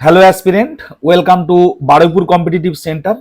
Hello aspirant, welcome to Baruipur competitive centre.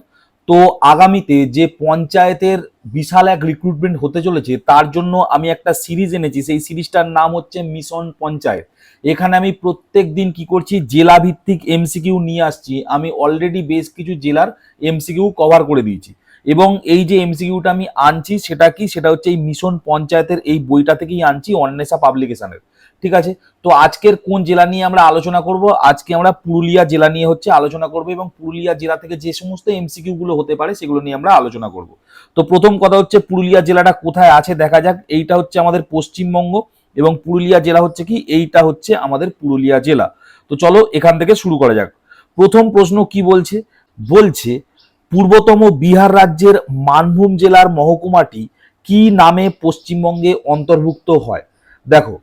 তো আগামীতে যে পঞ্চায়েতের বিশাল এক রিক্রুটমেন্ট হতে চলেছে তার জন্য আমি একটা সিরিজ এনেছি। সেই সিরিজটার নাম হচ্ছে মিশন পঞ্চায়েত। এখানে আমি প্রত্যেক দিন কি করছি, জেলা ভিত্তিক এমসিকিউ নিয়ে আসছি। আমি অলরেডি বেশ কিছু জেলার এমসিকিউ কভার করে দিয়েছি এবং এই যে এমসিকিউটা আমি আনছি সেটা কি, সেটা হচ্ছে এই মিশন পঞ্চায়েতের এই বইটা থেকেই আনছি, অন্বেষা পাবলিকেশনের। ঠিক আছে। তো আজকের কোন জেলা নিয়ে আমরা আলোচনা করব? আজকে আমরা পুরুলিয়া জেলা নিয়ে আলোচনা করব এবং পুরুলিয়া জেলা থেকে যে সমস্ত এমসিকিউ গুলো হতে পারে সেগুলো নিয়ে আমরা আলোচনা করব। তো প্রথম কথা হচ্ছে পুরুলিয়া জেলাটা কোথায় আছে দেখা যাক। এইটা হচ্ছে আমাদের পশ্চিমবঙ্গ এবং পুরুলিয়া জেলা হচ্ছে কি, এইটা হচ্ছে আমাদের পুরুলিয়া জেলা। তো চলো এখান থেকে শুরু করা যাক। প্রথম প্রশ্ন কি বলছে? বলছে পূর্বতম বিহার রাজ্যের মানভূম জেলার মহকুমাটি কি নামে পশ্চিমবঙ্গে অন্তর্ভুক্ত হয়? দেখো,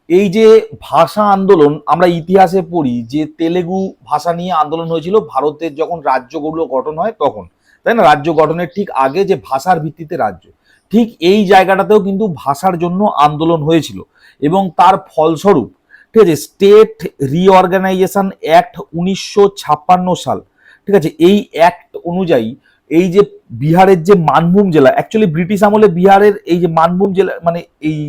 এই যে ভাষা আন্দোলন আমরা ইতিহাসে পড়ি যে তেলেগু ভাষা নিয়ে আন্দোলন হয়েছিল ভারতের যখন রাজ্যগুলো গঠন হয় তখন, তাই না? রাজ্য গঠনের ঠিক আগে যে ভাষার ভিত্তিতে রাজ্য, ঠিক এই জায়গাটাতেও কিন্তু ভাষার জন্য আন্দোলন হয়েছিল এবং তার ফলস্বরূপ, ঠিক আছে, স্টেট রিঅর্গানাইজেশন অ্যাক্ট 1956 সাল, ঠিক আছে, এই অ্যাক্ট অনুযায়ী এই যে বিহারের যে মানভূম জেলা, অ্যাকচুয়ালি ব্রিটিশ আমলে বিহারের এই যে মানভূম জেলা মানে এই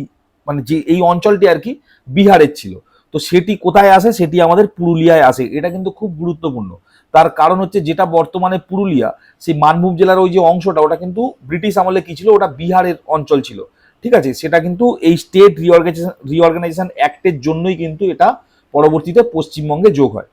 মানে যে এই অঞ্চলটি আর কি বিহারের ছিল, তো সেটি কোথায় আসে? সেটি আমাদের পুরুলিয়ায় আসে। এটা কিন্তু খুব গুরুত্বপূর্ণ। তার কারণ হচ্ছে যেটা বর্তমানে পুরুলিয়া, সেই মানভূম জেলার ওই যে অংশটা, ওটা কিন্তু ব্রিটিশ আমলে কি ছিল, ওটা বিহারের অঞ্চল ছিল। ঠিক আছে, সেটা কিন্তু এই স্টেট রিঅর্গানাইজেশন অ্যাক্টের জন্যই কিন্তু এটা পরবর্তীতে পশ্চিমবঙ্গে যোগ হয়।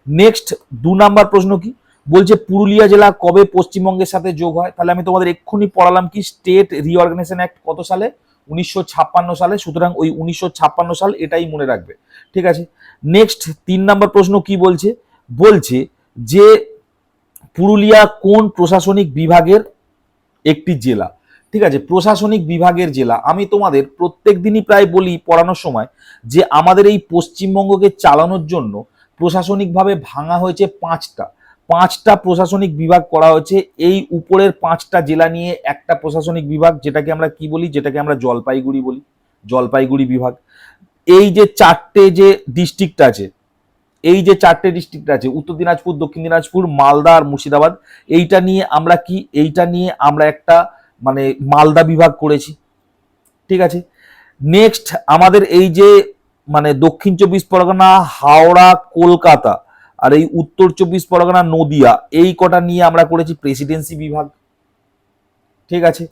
নেক্সট 2 নাম্বার প্রশ্ন কি বলছে? পুরুলিয়া জেলা কবে পশ্চিমবঙ্গের সাথে যোগ হয়? তাহলে আমি তোমাদের এক্ষুনি পড়ালাম কি, স্টেট রিঅর্গানাইজেশন অ্যাক্ট কত সালে? 1956 সালে। সুতরাং ওই 1956 সাল এটাই মনে রাখবে। ঠিক আছে। নেক্সট 3 নাম্বার প্রশ্ন কি বলছে? বলছে যে পুরুলিয়া কোন প্রশাসনিক বিভাগের একটি জেলা? ঠিক আছে, প্রশাসনিক বিভাগের জেলা। আমি তোমাদের প্রত্যেক দিনই প্রায় বলি পড়ানোর সময় যে আমাদের এই পশ্চিমবঙ্গকে চালানোর জন্য প্রশাসনিকভাবে ভাঙা হয়েছে পাঁচটা প্রশাসনিক বিভাগ করা হয়েছে। এই উপরের 5টা জেলা নিয়ে একটা প্রশাসনিক বিভাগ, যেটাকে আমরা কি বলি, যেটাকে আমরা জলপাইগুড়ি বলি, জলপাইগুড়ি বিভাগ। এই যে 4টে যে ডিস্ট্রিক্ট আছে, এই যে 4টে ডিস্ট্রিক্ট আছে, উত্তর দিনাজপুর, দক্ষিণ দিনাজপুর, মালদা আর মুর্শিদাবাদ, এইটা নিয়ে আমরা কি, এইটা নিয়ে আমরা একটা মানে মালদা বিভাগ করেছি। ঠিক আছে। নেক্সট আমাদের এই যে মানে দক্ষিণ 24 পরগনা, হাওড়া, কলকাতা আর এই উত্তর 24 পরগনা, নদিয়া, এই কটা নিয়ে আমরা করেছি প্রেসিডেন্সি বিভাগ। ঠিক আছে।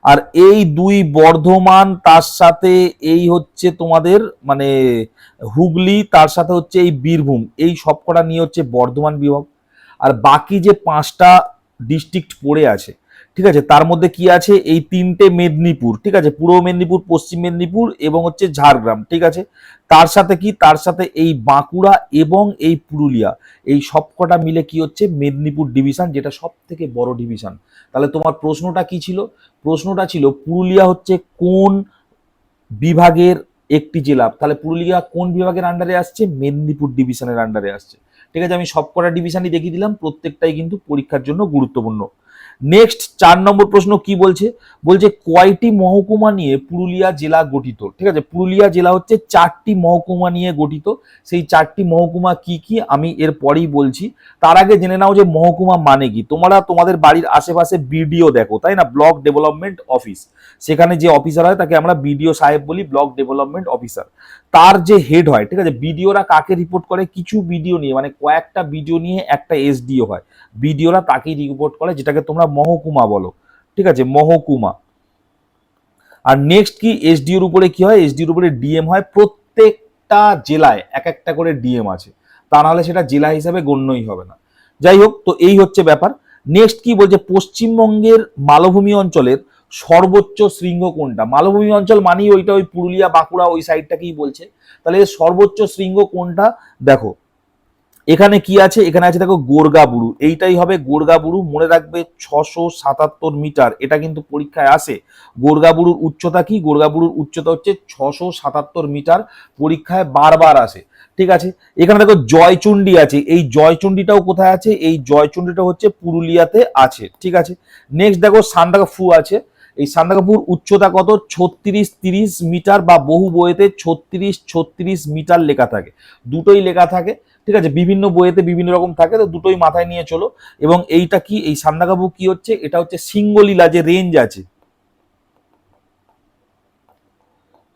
আর এই 2 বর্ধমান, তার সাথে এই হচ্ছে তোমাদের মানে হুগলি, তার সাথে হচ্ছে এই বীরভূম, এই সবকটা নিয়ে হচ্ছে বর্ধমান বিভাগ। আর বাকি যে 5টা ডিস্ট্রিক্ট পড়ে আছে, ঠিক আছে, তার মধ্যে কি আছে? এই 3টে মেদিনীপুর, ঠিক আছে, পূর্ব মেদিনীপুর, পশ্চিম মেদিনীপুর এবং হচ্ছে ঝাড়গ্রাম। ঠিক আছে। তার সাথে কি, তার সাথে এই বাঁকুড়া এবং এই পুরুলিয়া, এই সবকটা মিলে কি হচ্ছে মেদিনীপুর ডিভিশন, যেটা সব থেকে বড় ডিভিশন। তাহলে তোমার প্রশ্নটা কি ছিল? প্রশ্নটা ছিল পুরুলিয়া হচ্ছে কোন বিভাগের একটি জেলা। তাহলে পুরুলিয়া কোন বিভাগের আন্ডারে আসছে? মেদিনীপুর ডিভিশনের আন্ডারে আসছে। ঠিক আছে, আমি সবকটা ডিভিশনই দেখিয়ে দিলাম, প্রত্যেকটাই কিন্তু পরীক্ষার জন্য গুরুত্বপূর্ণ। নেক্সট 4 নম্বর প্রশ্ন কি বলছে? বলছে কয়টি মহকুমা নিয়ে পুরুলিয়া জেলা গঠিত? ঠিক আছে, পুরুলিয়া জেলা হচ্ছে 4টি মহকুমা নিয়ে গঠিত। সেই 4টি মহকুমা কি কি আমি এর পরেই বলছি। তার আগে জেনে নাও যে মহকুমা মানে কি। তোমরা তোমাদের বাড়ির আশেপাশে বিডিও দেখো, তাই না? ব্লক ডেভেলপমেন্ট অফিস, সেখানে যে অফিসার হয় তাকে আমরা বিডিও সাহেব বলি, ব্লক ডেভেলপমেন্ট অফিসার। তার যে হেড হয়, ঠিক আছে, বিডিওরা কাকে রিপোর্ট করে? কিছু বিডিও নিয়ে মানে কয়েকটা বিডিও নিয়ে একটা এসডিও হয়, বিডিওরা তাকেই রিপোর্ট করে, যেটাকে তোমরা মহকুমা বলো। ঠিক আছে, মহকুমা। আর নেক্সট কি, এসডিওর উপরে কি হয়? এসডিওর উপরে ডিএম হয়। প্রত্যেকটা জেলায় এক একটা করে ডিএম আছে, তা নাহলে সেটা জেলা হিসাবে গণ্যই হবে না। যাই হোক, তো এই হচ্ছে ব্যাপার। নেক্সট কি বলছে? পশ্চিমবঙ্গের মালভূমি অঞ্চলের সর্বোচ্চ শৃঙ্গ কোনটা? মালভূমি অঞ্চল মানেই ওইটা, ওই পুরুলিয়া, বাঁকুড়া, ওই সাইডটাকেই বলছে। তাহলে সর্বোচ্চ শৃঙ্গ কোনটা? দেখো এখানে কি আছে, এখানে আছে দেখো গোর্গাবুরু, এইটাই হবে গোর্গাবুরু। মনে রাখবে 677 মিটার, এটা কিন্তু পরীক্ষায় আসে। গোর্গাবুরুর উচ্চতা কি? গোর্গাবুরুর উচ্চতা হচ্ছে 677 মিটার, পরীক্ষায় বারবার আসে। ঠিক আছে। এখানে দেখো জয়চণ্ডী আছে, এই জয়চণ্ডীটাও কোথায় আছে? এই জয়চণ্ডীটা হচ্ছে পুরুলিয়াতে আছে। ঠিক আছে। নেক্সট দেখো সান্দাকফু আছে, এই সান্দাকফুর উচ্চতা কত? 36-30 মিটার, বা বহু বইতে 36-36 মিটার লেখা থাকে, দুটোই লেখা থাকে। ঠিক আছে, বিভিন্ন বইয়েতে বিভিন্ন রকম থাকে, তো দুটোই মাথায় নিয়ে চলো। এবং এইটা কি, এই সান্দাকফু কি হচ্ছে, এটা হচ্ছে সিঙ্গলীলা যে রেঞ্জ আছে,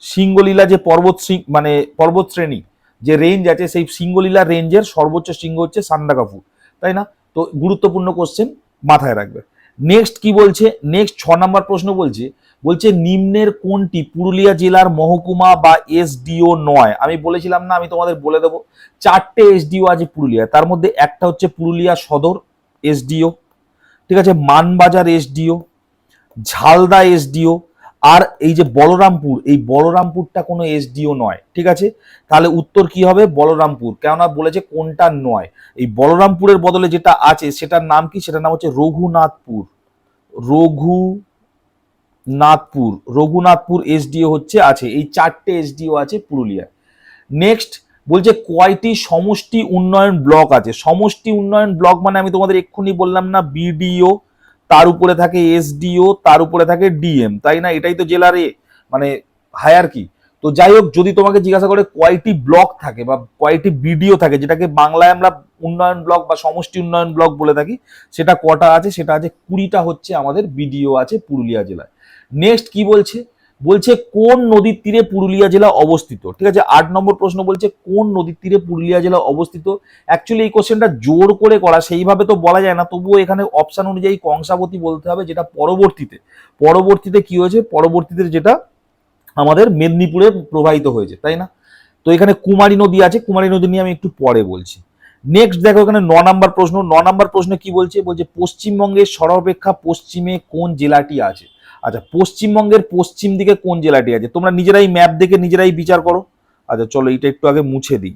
সিঙ্গলীলা যে মানে পর্বত শ্রেণী যে রেঞ্জ আছে, সেই সিঙ্গলীলা রেঞ্জের সর্বোচ্চ শৃঙ্গ হচ্ছে সান্দাকফু, তাই না? তো গুরুত্বপূর্ণ কোশ্চেন, মাথায় রাখবে। নেক্সট কি বলছে, নেক্সট 6 নম্বর প্রশ্ন বলছে, বলছে নিম্নের কোনটি পুরুলিয়া জেলার মহকুমা বা এসডিও নয়? আমি বলেছিলাম না, আমি তোমাদের বলে দেবো, 4টে এসডিও আছে পুরুলিয়া, তার মধ্যে একটা হচ্ছে পুরুলিয়া সদর এসডিও, ঠিক আছে, মানবাজার এসডিও, ঝালদা এসডিও, আর এই যে বলরামপুর, এই বলরামপুরটা কোনো এসডিও নয়, ঠিক আছে। তাহলে উত্তর কি হবে, বলরামপুর, কেননা বলেছে কোনটা নয়। এই বলরামপুরের বদলে যেটা আছে সেটার নাম কি, সেটার নাম হচ্ছে রঘুনাথপুর, রঘুনাথপুর এসডিও হচ্ছে আছে, এই 4টে এসডিও আছে পুরুলিয়া। নেক্সট বলছে কয়টি সমষ্টি উন্নয়ন ব্লক আছে? সমষ্টি উন্নয়ন ব্লক মানে আমি তোমাদের এক্ষুনি বললাম না, বিডিও, তার উপরে থাকে এসডিও, তার উপরে থাকে ডিএম, তাই না? এটাই তো জেলার মানে হায়ারকি। তো যাই হোক, যদি তোমাকে জিজ্ঞাসা করে কয়টি ব্লক থাকে বা কয়টি বিডিও থাকে, যেটাকে বাংলায় আমরা উন্নয়ন ব্লক বা সমষ্টি উন্নয়ন ব্লক বলে থাকি, সেটা কটা আছে? সেটা আছে 20টা হচ্ছে আমাদের বিডিও আছে পুরুলিয়া জেলায়। নেক্সট কি বলছে, বলছে কোন নদীর তীরে পুরুলিয়া জেলা অবস্থিত? ঠিক আছে, 8 নম্বর প্রশ্ন বলছে কোন নদীর তীরে পুরুলিয়া জেলা অবস্থিত। অ্যাকচুয়ালি এই কোশ্চেনটা জোর করে করা, সেইভাবে তো বলা যায় না, তবুও এখানে অপশন অনুযায়ী কংসাবতী বলতে হবে, যেটা পরবর্তীতে কি হয়েছে, পরবর্তীতে যেটা আমাদের মেদিনীপুরে প্রবাহিত হয়েছে, তাই না? তো এখানে কুমারী নদী আছে, কুমারী নদী নিয়ে আমি একটু পরে বলছি। নেক্সট দেখো এখানে 9 নম্বর প্রশ্ন, 9 নম্বর প্রশ্নে কি বলছে, বলছে পশ্চিমবঙ্গের সর্বাপেক্ষা পশ্চিমে কোন জেলাটি আছে? আচ্ছা, পশ্চিমবঙ্গের পশ্চিম দিকে কোন জেলাটি আছে? তোমরা নিজেরাই ম্যাপ দেখে নিজেরাই বিচার করো। আচ্ছা চলো, এইটা একটু আগে মুছে দিই,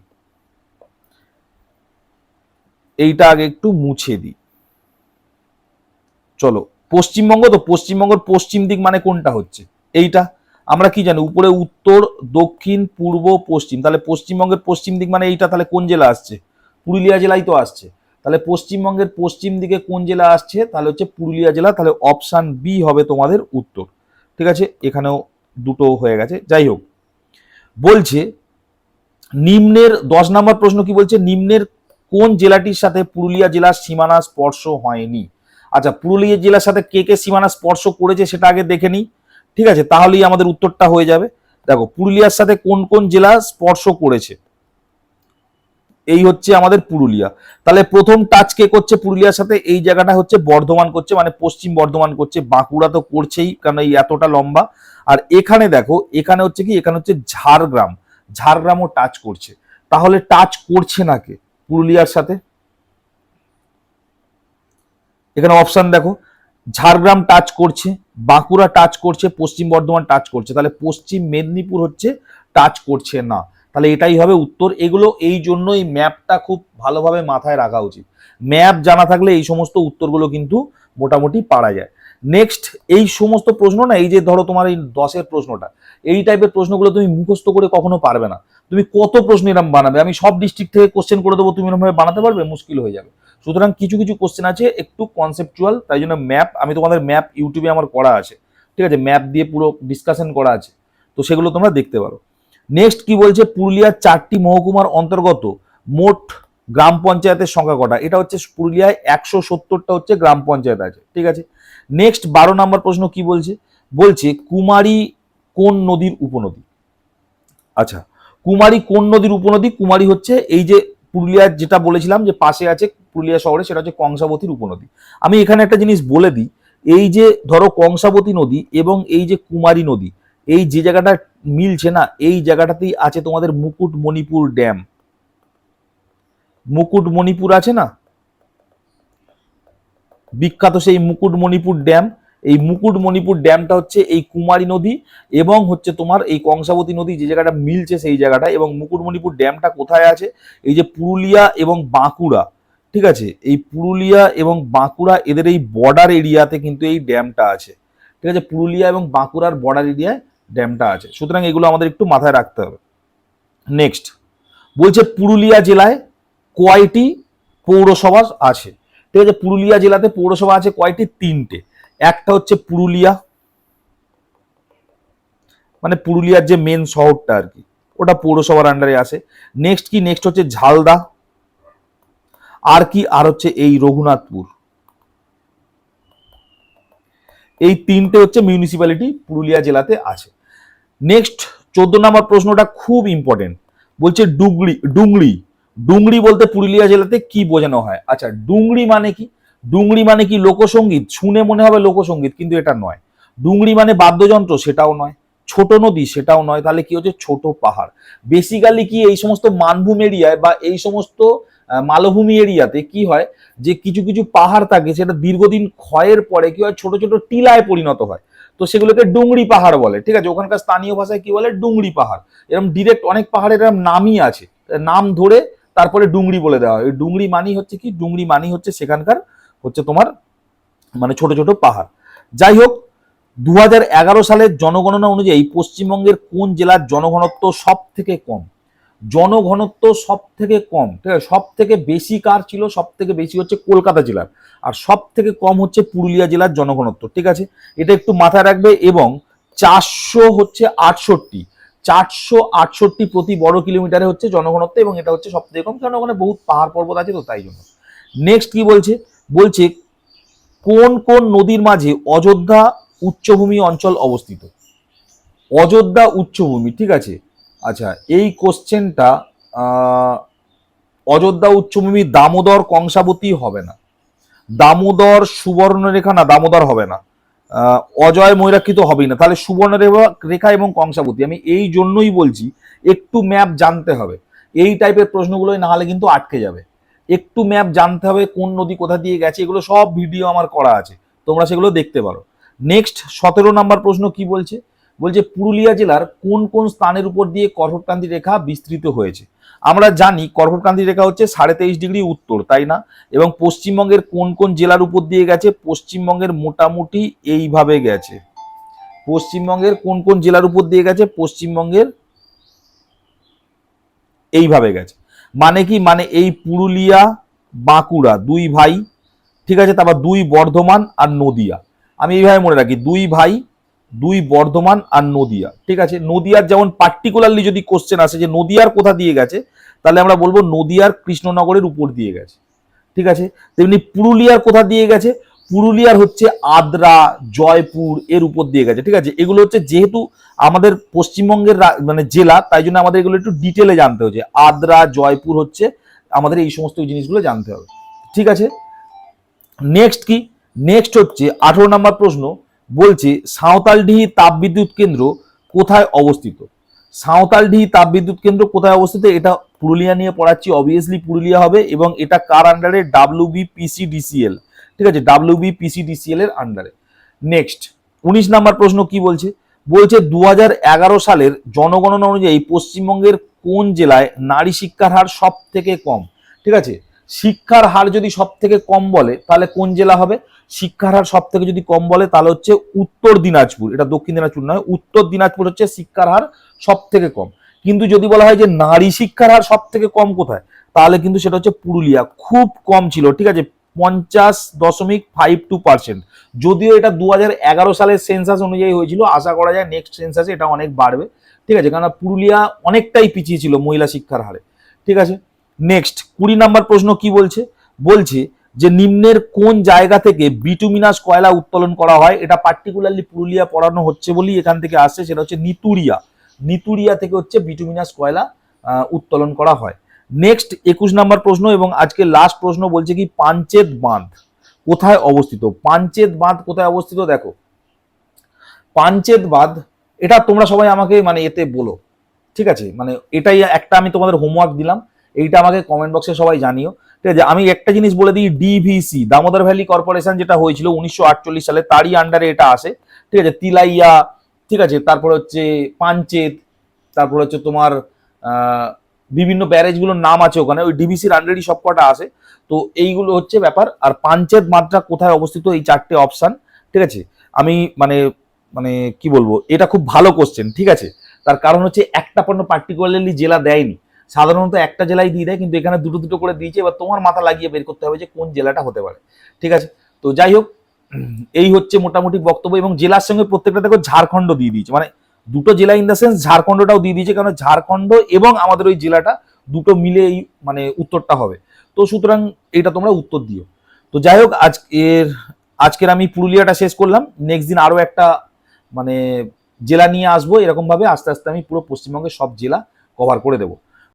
চলো। পশ্চিমবঙ্গ, তো পশ্চিমবঙ্গের পশ্চিম দিক মানে কোনটা হচ্ছে, এইটা। আমরা কি জানি, উপরে উত্তর, দক্ষিণ, পূর্ব, পশ্চিম, তাহলে পশ্চিমবঙ্গের পশ্চিম দিক মানে এইটা, তাহলে কোন জেলা আসছে? পুরুলিয়া জেলাই তো আসছে। তাহলে পশ্চিমবঙ্গের পশ্চিম দিকে কোন জেলা আসছে? তাহলে হচ্ছে পুরুলিয়া জেলা, তাহলে অপশান বি হবে তোমাদের উত্তর। ঠিক আছে, এখানেও দুটো হয়ে গেছে। যাই হোক, বলছে নিম্নের 10 নম্বর প্রশ্ন কি বলছে, নিম্নের কোন জেলাটির সাথে পুরুলিয়া জেলার সীমানা স্পর্শ হয়নি? আচ্ছা, পুরুলিয়া জেলার সাথে কে কে সীমানা স্পর্শ করেছে সেটা আগে দেখে নিই, ঠিক আছে, তাহলেই আমাদের উত্তরটা হয়ে যাবে। দেখো, পুরুলিয়ার সাথে কোন কোন জেলা স্পর্শ করেছে, এই হচ্ছে আমাদের পুরুলিয়া। তাহলে প্রথম টাচ কে করছে পুরুলিয়ার সাথে, এই জায়গাটা হচ্ছে বর্ধমান করছে, মানে পশ্চিম বর্ধমান করছে। বাঁকুড়া তো করছেই, কারণ এই এতটা লম্বা। আর এখানে দেখো, এখানে হচ্ছে কি, এখানে হচ্ছে ঝাড়গ্রামও টাচ করছে। তাহলে টাচ করছে না কে পুরুলিয়ার সাথে? এখানে অপশন দেখো, ঝাড়গ্রাম টাচ করছে, বাঁকুড়া টাচ করছে, পশ্চিম বর্ধমান টাচ করছে, তাহলে পশ্চিম মেদিনীপুর হচ্ছে টাচ করছে না। তাহলে এটাই হবে উত্তর। এগুলো এই জন্যই ম্যাপটা খুব ভালোভাবে মাথায় রাখা উচিত। ম্যাপ জানা থাকলে এই সমস্ত উত্তরগুলো কিন্তু মোটামুটি পারা যায়। নেক্সট, এই সমস্ত প্রশ্ন না, এই যে ধরো তোমার এই 10-এর প্রশ্নটা, এই টাইপের প্রশ্নগুলো তুমি মুখস্থ করে কখনো পারবে না। তুমি কত প্রশ্ন এরকম বানাবে? আমি সব ডিস্ট্রিক্ট থেকে কোশ্চেন করে দেবো, তুমি এরকম ভাবে বানাতে পারবে? মুশকিল হয়ে যাবে। সুতরাং কিছু কিছু কোশ্চেন আছে একটু কনসেপচুয়াল, তাই জন্য ম্যাপ, আমি তোমাদের ম্যাপ ইউটিউবে আমার করা আছে, ঠিক আছে, ম্যাপ দিয়ে পুরো ডিসকাশন করা আছে, তো সেগুলো তোমরা দেখতে পারো। নেক্সট কি বলছে, পুরুলিয়ার 4টি মহকুমার অন্তর্গত মোট গ্রাম পঞ্চায়েতের সংখ্যা কটা? এটা হচ্ছে পুরুলিয়ায় 170টা হচ্ছে গ্রাম পঞ্চায়েত আছে, ঠিক আছে। নেক্সট 12 নম্বর প্রশ্ন কি বলছে, বলছে কুমারী কোন নদীর উপনদী? আচ্ছা, কুমারী কোন নদীর উপনদী? কুমারী হচ্ছে এই যে পুরুলিয়ার যেটা বলেছিলাম যে পাশে আছে পুরুলিয়া শহরে, সেটা হচ্ছে কংসাবতীর উপনদী। আমি এখানে একটা জিনিস বলে দিই, এই যে ধরো কংসাবতী নদী এবং এই যে কুমারী নদী, এই যে জায়গাটা মিলছে না, এই জায়গাটাতেই আছে তোমাদের মুকুটমণিপুর ড্যাম। মুকুটমণিপুর আছে না, বিখ্যাত সেই মুকুটমণিপুর ড্যাম। এই মুকুটমণিপুর ড্যামটা হচ্ছে এই কুমারী নদী এবং হচ্ছে তোমার এই কংসাবতী নদী যে জায়গাটা মিলছে সেই জায়গাটা। এবং মুকুটমণিপুর ড্যামটা কোথায় আছে? এই যে পুরুলিয়া এবং বাঁকুড়া, ঠিক আছে, এই পুরুলিয়া এবং বাঁকুড়া এদের এই বর্ডার এরিয়াতে কিন্তু এই ড্যামটা আছে, ঠিক আছে, পুরুলিয়া এবং বাঁকুড়ার বর্ডার এরিয়ায় ড্যামটা আছে। সুতরাং এগুলো আমাদের একটু মাথায় রাখতে হবে। নেক্সট বলছে পুরুলিয়া জেলায় কয়টি পৌরসভা আছে? ঠিক আছে, পুরুলিয়া জেলাতে পৌরসভা আছে কয়টি? 3টে। একটা হচ্ছে পুরুলিয়া, মানে পুরুলিয়ার যে মেন শহরটা আর কি, ওটা পৌরসভার আন্ডারে আসে। নেক্সট কি, নেক্সট হচ্ছে ঝালদা, আর কি, আর হচ্ছে এই রঘুনাথপুর। এই তিনটে হচ্ছে মিউনিসিপ্যালিটি পুরুলিয়া জেলাতে আছে। নেক্সট 14 নম্বর প্রশ্নটা খুব ইম্পর্টেন্ট, বলছে ডুংরি। ডুংরি ডুংরি বলতে পুরুলিয়া জেলাতে কি বোঝানো হয়? আচ্ছা, ডুংরি মানে কি? ডুংরি মানে কি লোকসঙ্গীত? শুনে মনে হবে লোকসঙ্গীত, কিন্তু এটা নয়। ডুংরি মানে বাদ্যযন্ত্র, সেটাও নয়। ছোট নদী, সেটাও নয়। তাহলে কি হচ্ছে? ছোট পাহাড়। বেসিক্যালি কি এই সমস্ত মানভূম এরিয়ায় বা এই সমস্ত মালভূমি এরিয়াতে কি হয়, যে কিছু কিছু পাহাড় থাকে, সেটা দীর্ঘদিন ক্ষয়ের পরে কি হয়, ছোট ছোট টিলায় পরিণত হয়। তো সেগুলোকে ডুংরি পাহাড় বলে, ঠিক আছে? ওখানকার স্থানীয় ভাষায় কি বলে? ডুংরি পাহাড়। এরকম ডিরেক্ট অনেক পাহাড়ের এরকম নামই আছে, নাম ধরে তারপরে ডুংরি বলে দেওয়া হয়। ডুংরি মানি হচ্ছে কি? ডুংরি মানি হচ্ছে সেখানকার হচ্ছে তোমার মানে ছোট ছোট পাহাড়। যাই হোক, 2011 সালের জনগণনা অনুযায়ী পশ্চিমবঙ্গের কোন জেলার জনঘনত্ব সব থেকে কম? জনঘনত্ব সব থেকে কম, ঠিক আছে? সব থেকে বেশি কার ছিল? সব থেকে বেশি হচ্ছে কলকাতা জেলার, আর সব থেকে কম হচ্ছে পুরুলিয়া জেলার জনঘনত্ব, ঠিক আছে? এটা একটু মাথায় রাখবে। এবং 468 প্রতি বর্গ কিলোমিটারে হচ্ছে জনঘনত্ব, এবং এটা হচ্ছে সব থেকে কম, কারণ ওখানে বহুত পাহাড় পর্বত আছে, তো তাই জন্য। নেক্সট কি বলছে? বলছে কোন কোন নদীর মাঝে অযোধ্যা উচ্চভূমি অঞ্চল অবস্থিত? অযোধ্যা উচ্চভূমি, ঠিক আছে? আচ্ছা, এই কোশ্চেনটা অযোধ্যা উচ্চভূমি দামোদর কংসাবতী হবে না, দামোদর সুবর্ণরেখা, না দামোদর হবে না, অজয় ময়ূরাক্ষিত হবেই না। তাহলে সুবর্ণরেখা এবং কংসাবতী। আমি এই জন্যই বলছি একটু ম্যাপ জানতে হবে। এই টাইপের প্রশ্নগুলোই না হলে কিন্তু আটকে যাবে। একটু ম্যাপ জানতে হবে, কোন নদী কোথা দিয়ে গেছে, এগুলো সব ভিডিও আমার করা আছে, তোমরা সেগুলো দেখতে পারো। নেক্সট 17 নম্বর প্রশ্ন কি বলছে? বলছে পুরুলিয়া জেলার কোন কোন স্থানের উপর দিয়ে কর্কটক্রান্তি রেখা বিস্তৃত হয়েছে? আমরা জানি কর্কটক্রান্তি রেখা হচ্ছে 23.5 ডিগ্রি উত্তর, তাই না? এবং পশ্চিমবঙ্গের কোন কোন জেলার উপর দিয়ে গেছে? পশ্চিমবঙ্গের মোটামুটি এইভাবে গেছে। পশ্চিমবঙ্গের কোন কোন জেলার উপর দিয়ে গেছে? পশ্চিমবঙ্গের এইভাবে গেছে। মানে কি? মানে এই পুরুলিয়া বাঁকুড়া দুই ভাই, ঠিক আছে? তারপর 2 বর্ধমান আর নদিয়া। আমি এইভাবে মনে রাখি, 2 ভাই, 2 বর্ধমান আর নদিয়া, ঠিক আছে? নদিয়ার যেমন পার্টিকুলারলি যদি কোশ্চেন আসে যে নদিয়ার কোথা দিয়ে গেছে, তাহলে আমরা বলবো নদিয়ার কৃষ্ণনগরের উপর দিয়ে গেছে, ঠিক আছে? তেমনি পুরুলিয়ার কোথা দিয়ে গেছে? পুরুলিয়ার হচ্ছে আদ্রা, জয়পুর এর উপর দিয়ে গেছে, ঠিক আছে? এগুলো হচ্ছে যেহেতু আমাদের পশ্চিমবঙ্গের মানে জেলা, তাই জন্য আমাদের এগুলো একটু ডিটেলে জানতে হচ্ছে। আদ্রা, জয়পুর হচ্ছে আমাদের এই সমস্ত জিনিসগুলো জানতে হবে, ঠিক আছে? নেক্সট কি? নেক্সট হচ্ছে 18 নম্বর প্রশ্ন, বলছে সাঁওতালডিহি তাপবিদ্যুৎ কেন্দ্র কোথায় অবস্থিত? সাঁওতালডিহি তাপবিদ্যুৎ কেন্দ্র কোথায় অবস্থিত? এটা পুরুলিয়া নিয়ে পড়াচ্ছি, অবভিয়াসলি পুরুলিয়া হবে। এবং এটা কার আন্ডারে? WBPCDCL, ঠিক আছে? WBPCDCL এর আন্ডারে। নেক্সট 19 নাম্বার প্রশ্ন কি বলছে? বলছে 2011 সালের জনগণনা অনুযায়ী পশ্চিমবঙ্গের কোন জেলায় নারী শিক্ষার হার সব থেকে কম? ঠিক আছে, শিক্ষার হার যদি সব থেকে কম বলে তাহলে কোন জেলা হবে? শিক্ষার হার সব থেকে যদি কম বলে তাহলে হচ্ছে উত্তর দিনাজপুর। এটা দক্ষিণ দিনাজপুর নয়, উত্তর দিনাজপুর হচ্ছে শিক্ষার হার সব থেকে কম। কিন্তু যদি বলা হয় যে নারী শিক্ষার হার সব থেকে কম কোথায়, তাহলে কিন্তু সেটা হচ্ছে পুরুলিয়া। খুব কম ছিল, ঠিক আছে, 50.52%। যদিও এটা 2011 সালের সেন্সাস অনুযায়ী হয়েছিল, আশা করা যায় নেক্সট সেন্সাসে এটা অনেক বাড়বে, ঠিক আছে? কারণ পুরুলিয়া অনেকটাই পিছিয়ে ছিল মহিলা শিক্ষার হারে, ঠিক আছে? নেক্সট 20 নাম্বার প্রশ্ন কি বলছে? বলছে যে নিম্নের কোন জায়গা থেকে বিটুমিনাস কয়লা উত্তোলন করা হয়? এটা পার্টিকুলারলি পুরুলিয়া পড়ানো হচ্ছে বলেই এখান থেকে আসছে, সেটা হচ্ছে নিতুরিয়া। নিতুরিয়া থেকে হচ্ছে বিটুমিনাস কয়লা উত্তোলন করা হয়। নেক্সট 21 নাম্বার প্রশ্ন এবং আজকে লাস্ট প্রশ্ন, বলছে কি পাঞ্চেত বাঁধ কোথায় অবস্থিত? পাঞ্চেত বাঁধ কোথায় অবস্থিত? দেখো, পাঞ্চেত বাঁধ, এটা তোমরা সবাই আমাকে মানে এতে বলো, ঠিক আছে? মানে এটাই একটা আমি তোমাদের হোমওয়ার্ক দিলাম, এইটা আমাকে কমেন্ট বক্সে সবাই জানিও, ঠিক আছে? আমি একটা জিনিস বলে দিই, ডিভিসি দামোদর ভ্যালি কর্পোরেশন যেটা হয়েছিল 1948 সালে, তারই আন্ডারে এটা আসে, ঠিক আছে? তিলাইয়া, ঠিক আছে, তারপরে হচ্ছে পাঞ্চেত, তারপর হচ্ছে তোমার বিভিন্ন ব্যারেজগুলোর নাম আছে ওখানে, ওই ডিভিসির আন্ডারই সবকটা আসে। তো এইগুলো হচ্ছে ব্যাপার। আর পাঞ্চেত বাঁধটা কোথায় অবস্থিত? এই 4টে অপশন, ঠিক আছে? আমি মানে মানে কি বলবো, এটা খুব ভালো কোশ্চেন, ঠিক আছে? তার কারণ হচ্ছে একটা পণ্য পার্টিকুলারলি জেলা দেয়নি, সাধারণত একটা জেলায় দিয়ে দেয়, কিন্তু এখানে দুটো দুটো করে দিয়েছে। এবার তোমার মাথা লাগিয়ে বের করতে হবে যে কোন জেলাটা হতে পারে, ঠিক আছে? তো যাই হোক, এই হচ্ছে মোটামুটি বক্তব্য। এবং জেলার সঙ্গে প্রত্যেকটা দেখো ঝাড়খণ্ড দিয়ে দিয়েছে, মানে দুটো জেলা ইন দ্য সেন্স ঝাড়খণ্ডটাও দিয়ে দিয়েছে, কারণ ঝাড়খণ্ড এবং আমাদের ওই জেলাটা দুটো মিলে এই মানে উত্তরটা হবে। তো সুতরাং এটা তোমরা উত্তর দিও। তো যাই হোক, আজকের আমি পুরুলিয়াটা শেষ করলাম। নেক্সট দিন আরো একটা মানে জেলা নিয়ে আসবো। এরকম ভাবে আস্তে আস্তে আমি পুরো পশ্চিমবঙ্গের সব জেলা কভার করে দেবো।